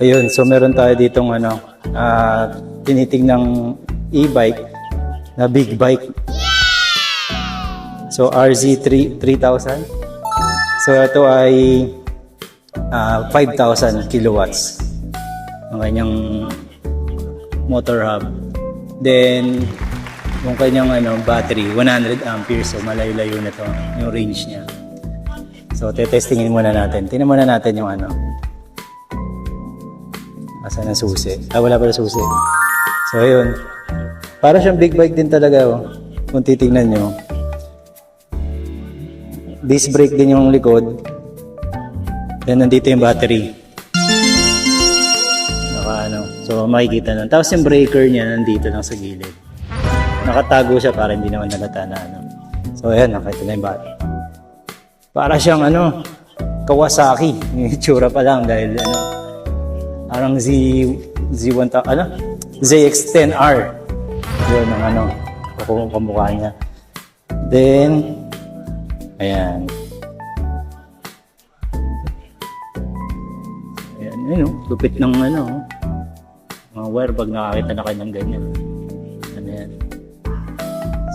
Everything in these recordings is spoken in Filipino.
Ayun, so meron tayo ditong tinitingnang e-bike na big bike. So RZ3000. So ito ay 5,000 kilowatts ang kanyang motor hub. Then yung kanyang battery 100 amperes, so malayo-layo na to yung range niya. So tetestingin muna natin. Tingnan muna natin yung asan ang susi. Wala pala susi. So ayun. Para siyang big bike din talaga, oh. Kung titingnan nyo. Disc brake din yung likod. Then nandito yung battery. So makikita nun. Tapos yung breaker niya nandito lang sa gilid. Nakatago siya para hindi naman nalata na So ayan, nakita na yung battery. Para siyang Kawasaki. Yung itsura pa lang dahil parang ZX-10R. Yun ang kamukha niya. Then ayan. Ayan, lupit ng mga wire pag nakakita na kayo ng ganyan. Yan.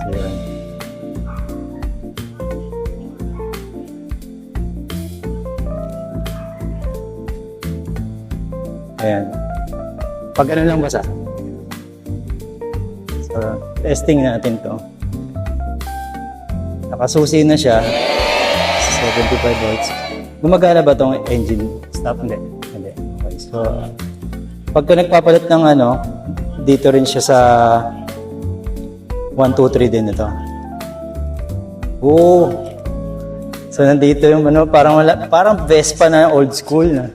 So yan. Ayan. Pag lang basa. So, testing natin to. Nakasusi na siya. 75 volts. Gumagana ba tong engine stop? Hindi. Okay. So, pagka nagpapalit ng dito rin siya sa 1, 2, 3 din ito. Oh! So, nandito yung parang Vespa na old school na.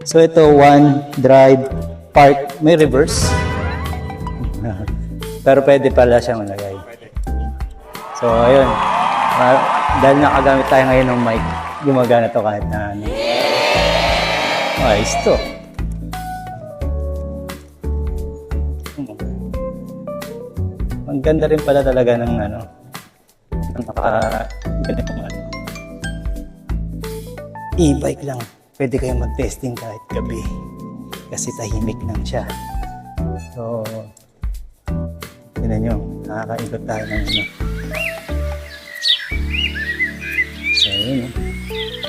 So, ito, 1, drive, park, may reverse. Pero pwede pala siyang malagay. So, ayun. Dahil nakagamit tayo ngayon ng mic, gumagana to kahit na ayos to. Ang ganda rin pala talaga ng e-bike lang. Pwede kayong mag-testing kahit gabi. Kasi tahimik lang siya. So, tignan nyo, nakakaikot tayo ng So, yun.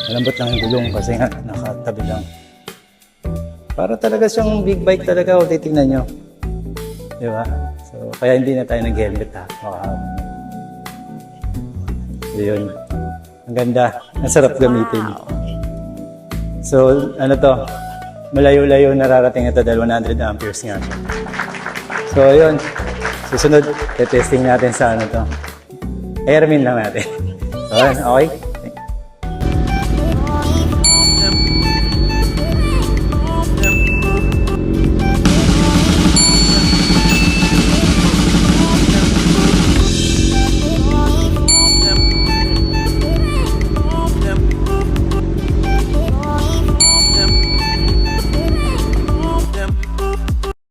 Malambot lang yung gulong kasi nga nakatabi lang. Para talaga siyang big bike talaga kung titignan nyo. Di ba? So, kaya hindi na tayo nag-helmet ha. So, yun. Ang ganda. Ang sarap gamitin. So, malayo-layo nararating ito dahil 100 amperes nga siya. So, yun. Susunod, testing natin sa Airmin lang natin. So, okay?